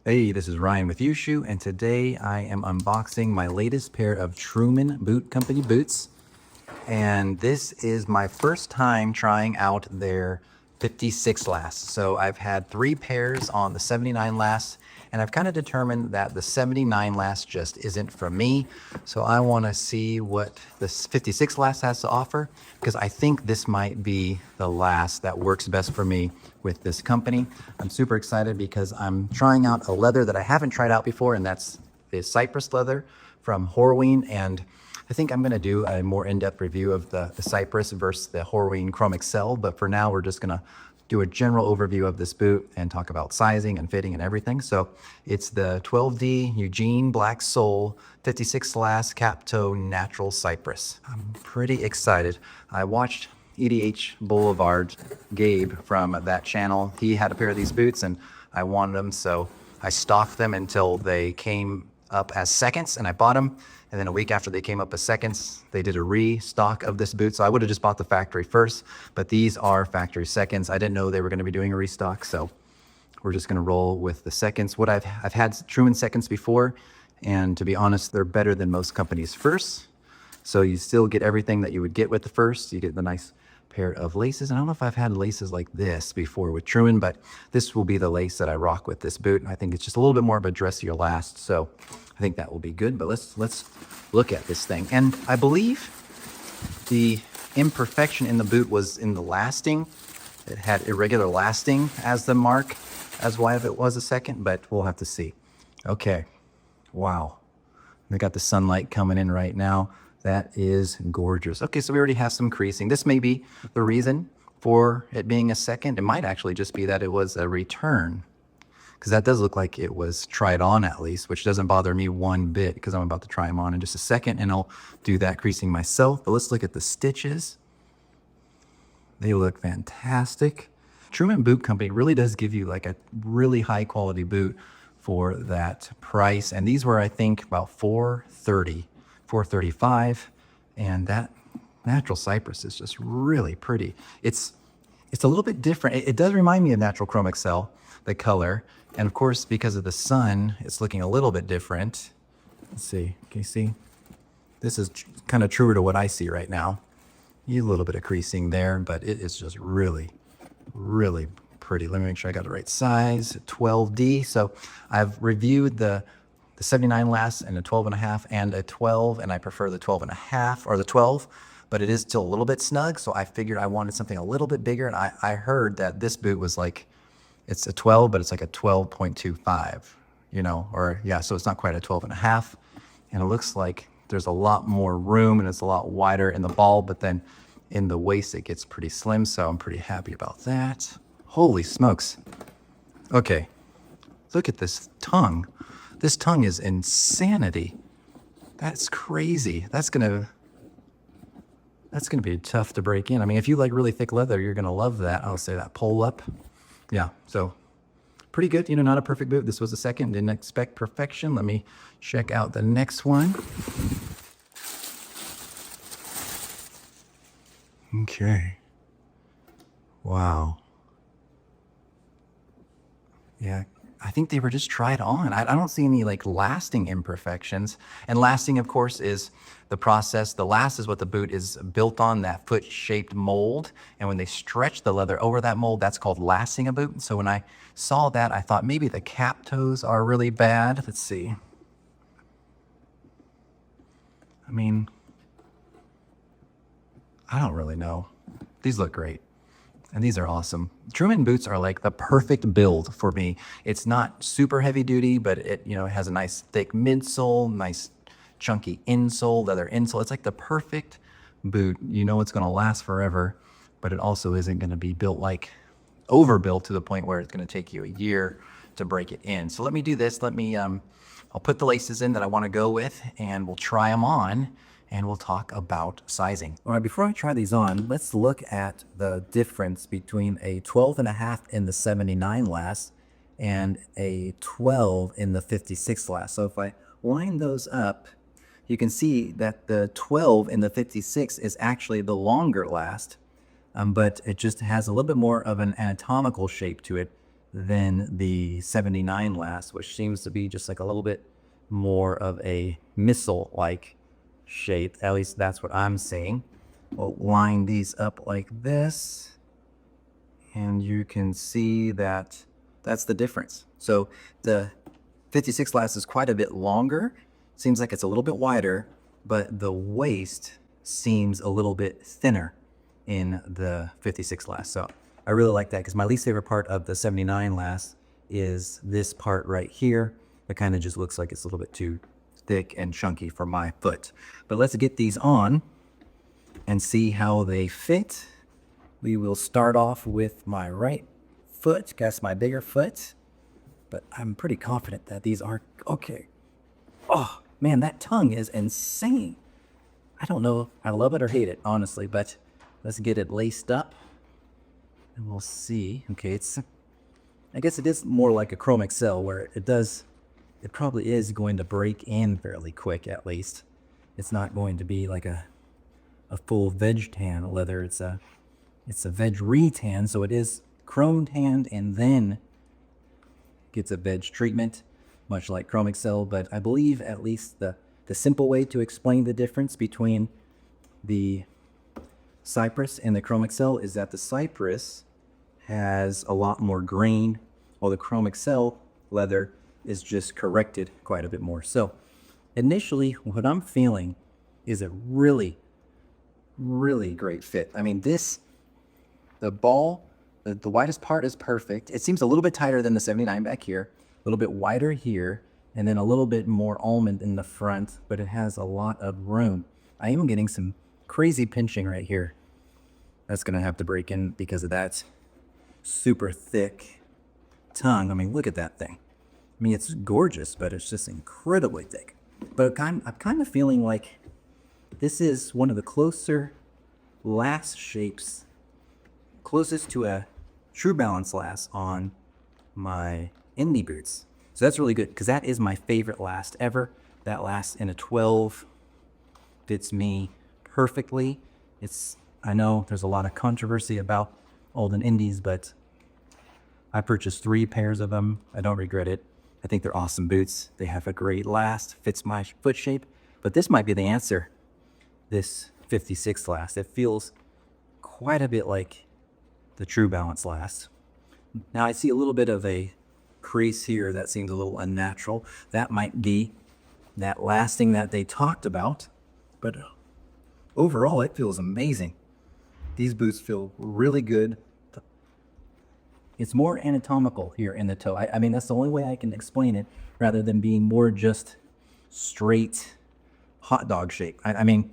Hey, this is Ryan with Yushu, and today I am unboxing my latest pair of Truman Boot Company boots. And this is my first time trying out their 56 last. So I've had 3 pairs on the 79 last, and I've kind of determined that the 79 last just isn't for me. So I want to see what this 56 last has to offer, because I think this might be the last that works best for me with this company. I'm super excited because I'm trying out a leather that I haven't tried out before, and that's the Cypress leather from Horween. And I think I'm going to do a more in-depth review of the Cypress versus the Horween Chrome Excel, but for now we're just going to do a general overview of this boot and talk about sizing and fitting and everything. So it's the 12D Eugene Black Sole 56 last cap toe natural Cypress. I'm pretty excited. I watched EDH Boulevard, Gabe from that channel. He had a pair of these boots and I wanted them, so I stocked them until they came up as seconds and I bought them. And then a week after they came up as seconds, they did a restock of this boot. So I would have just bought the factory first, but these are factory seconds. I didn't know they were going to be doing a restock, so we're just going to roll with the seconds. I've had Truman seconds before, and to be honest, they're better than most companies' firsts. So you still get everything that you would get with the first. You get the nice pair of laces. And I don't know if I've had laces like this before with Truman, but this will be the lace that I rock with this boot. And I think it's just a little bit more of a dressier last. So I think that will be good, but let's look at this thing. And I believe the imperfection in the boot was in the lasting. It had irregular lasting as the mark, as why if it was a second, but we'll have to see. Okay, wow. We got the sunlight coming in right now. That is gorgeous. Okay, so we already have some creasing. This may be the reason for it being a second. It might actually just be that it was a return, because that does look like it was tried on at least, which doesn't bother me one bit because I'm about to try them on in just a second and I'll do that creasing myself. But let's look at the stitches. They look fantastic. Truman Boot Company really does give you like a really high quality boot for that price. And these were, I think, about $430, $435. And that natural Cypress is just really pretty. It's a little bit different. It does remind me of natural Chrome Excel, the color. And of course, because of the sun, it's looking a little bit different. Let's see, can you see? This is kind of truer to what I see right now. A little bit of creasing there, but it is just really, really pretty. Let me make sure I got the right size, 12D. So I've reviewed the 79 last and a 12.5 and a 12, and I prefer the 12.5 or the 12, but it is still a little bit snug. So I figured I wanted something a little bit bigger. And I heard that this boot was like, it's a 12, but it's like a 12.25, or yeah, so it's not quite a 12.5. And it looks like there's a lot more room and it's a lot wider in the ball, but then in the waist, it gets pretty slim. So I'm pretty happy about that. Holy smokes. Okay, look at this tongue. This tongue is insanity. That's crazy. That's gonna be tough to break in. I mean, if you like really thick leather, you're gonna love that. I'll say that pull up. Yeah, so pretty good. Not a perfect boot. This was a second. Didn't expect perfection. Let me check out the next one. Okay. Wow. Yeah, I think they were just tried on. I don't see any like lasting imperfections. And lasting, of course, is the process. The last is what the boot is built on, that foot-shaped mold. And when they stretch the leather over that mold, that's called lasting a boot. So when I saw that, I thought maybe the cap toes are really bad. Let's see. I mean, I don't really know. These look great. And these are awesome. Truman boots are like the perfect build for me. It's not super heavy duty, but it has a nice thick midsole, nice chunky insole, leather insole. It's like the perfect boot. It's going to last forever, but it also isn't going to be built like overbuilt to the point where it's going to take you a year to break it in. So let me do this. I'll put the laces in that I want to go with and we'll try them on and we'll talk about sizing. All right, before I try these on, let's look at the difference between a 12.5 in the 79 last and a 12 in the 56 last. So if I line those up, you can see that the 12 in the 56 is actually the longer last, but it just has a little bit more of an anatomical shape to it than the 79 last, which seems to be just like a little bit more of a missile-like shape. At least that's what I'm seeing. We'll line these up like this, and you can see that that's the difference. So the 56 last is quite a bit longer. Seems like it's a little bit wider, but the waist seems a little bit thinner in the 56 last. So I really like that, because my least favorite part of the 79 last is this part right here. It kind of just looks like it's a little bit too thick and chunky for my foot. But let's get these on and see how they fit. We will start off with my right foot, that's my bigger foot, but I'm pretty confident that these are okay. Oh man, that tongue is insane. I don't know, I love it or hate it, honestly, but let's get it laced up and we'll see. Okay, I guess it is more like a Chrome Excel, where it probably is going to break in fairly quick. At least it's not going to be like a full veg tan leather. It's a veg retan, so it is chrome tanned and then gets a veg treatment, much like Chrome Excel. But I believe at least the simple way to explain the difference between the Cypress and the Chrome Excel is that the Cypress has a lot more grain, while the Chrome Excel leather is just corrected quite a bit more. So initially, what I'm feeling is a really, really great fit. I mean, the ball, the widest part is perfect. It seems a little bit tighter than the 79 back here, a little bit wider here, and then a little bit more almond in the front, but it has a lot of room. I am getting some crazy pinching right here. That's gonna have to break in because of that super thick tongue. I mean, look at that thing. I mean, it's gorgeous, but it's just incredibly thick. But I'm kind of feeling like this is one of the closer last shapes, closest to a True Balance last on my indie boots. So that's really good, because that is my favorite last ever. That last in a 12 fits me perfectly. I know there's a lot of controversy about Olden Indies, but I purchased 3 pairs of them. I don't regret it. I think they're awesome boots. They have a great last, fits my foot shape. But this might be the answer, this 56 last. It feels quite a bit like the True Balance last. Now I see a little bit of a crease here that seems a little unnatural. That might be that lasting that they talked about, but overall it feels amazing. These boots feel really good. It's more anatomical here in the toe. I mean, that's the only way I can explain it, rather than being more just straight hot dog shape. I mean,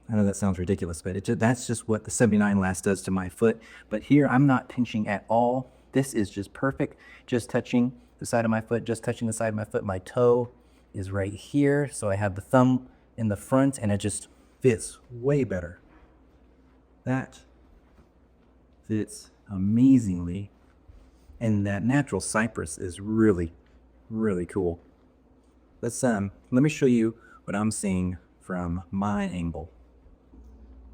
I know that sounds ridiculous, but that's just what the 79 last does to my foot. But here, I'm not pinching at all. This is just perfect. Just touching the side of my foot, just touching the side of my foot. My toe is right here, so I have the thumb in the front, and it just fits way better. That fits amazingly. And that natural Cypress is really, really cool. Let me show you what I'm seeing from my angle.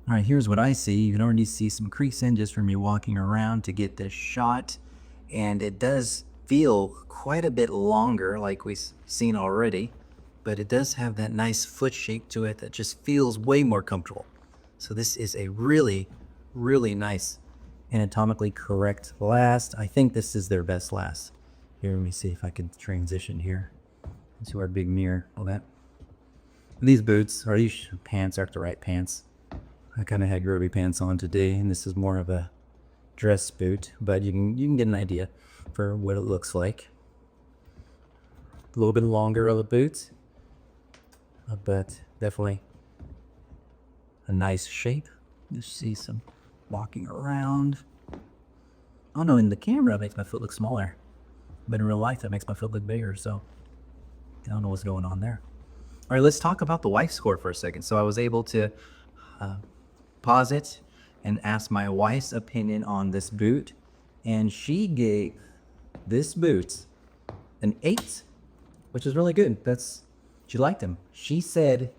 All right, here's what I see. You can already see some crease in just from me walking around to get this shot. And it does feel quite a bit longer, like we've seen already, but it does have that nice foot shape to it that just feels way more comfortable. So this is a really, really nice anatomically correct last. I think this is their best last. Here, let me see if I can transition here into our big mirror. All that. These boots, or these pants, aren't the right pants. I kind of had groovy pants on today, and this is more of a dress boot, but you can get an idea for what it looks like. A little bit longer of a boot, but definitely a nice shape. You see some walking around. Oh no, in the camera it makes my foot look smaller, but in real life that makes my foot look bigger, so I don't know what's going on there. All right, let's talk about the wife score for a second. So I was able to pause it and ask my wife's opinion on this boot, and she gave this boot an 8, which is really good. She liked them. She said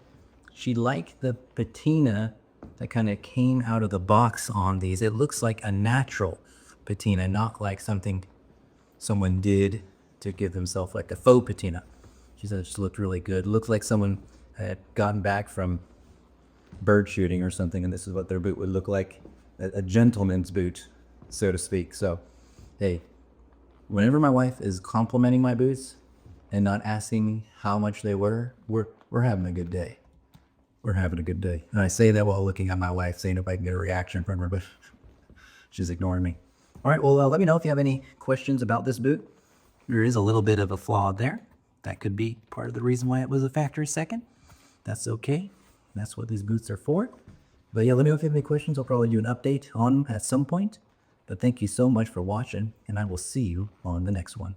she liked the patina that kind of came out of the box on these. It looks like a natural patina, not like something someone did to give themselves like a faux patina. She said it just looked really good. Looked like someone had gotten back from bird shooting or something, and this is what their boot would look like. A gentleman's boot, so to speak. So, hey, whenever my wife is complimenting my boots and not asking me how much they were, we're having a good day. We're having a good day. And I say that while looking at my wife, seeing if I can get a reaction from her, but she's ignoring me. All right, well, let me know if you have any questions about this boot. There is a little bit of a flaw there. That could be part of the reason why it was a factory second. That's okay. That's what these boots are for. But yeah, let me know if you have any questions. I'll probably do an update on them at some point. But thank you so much for watching, and I will see you on the next one.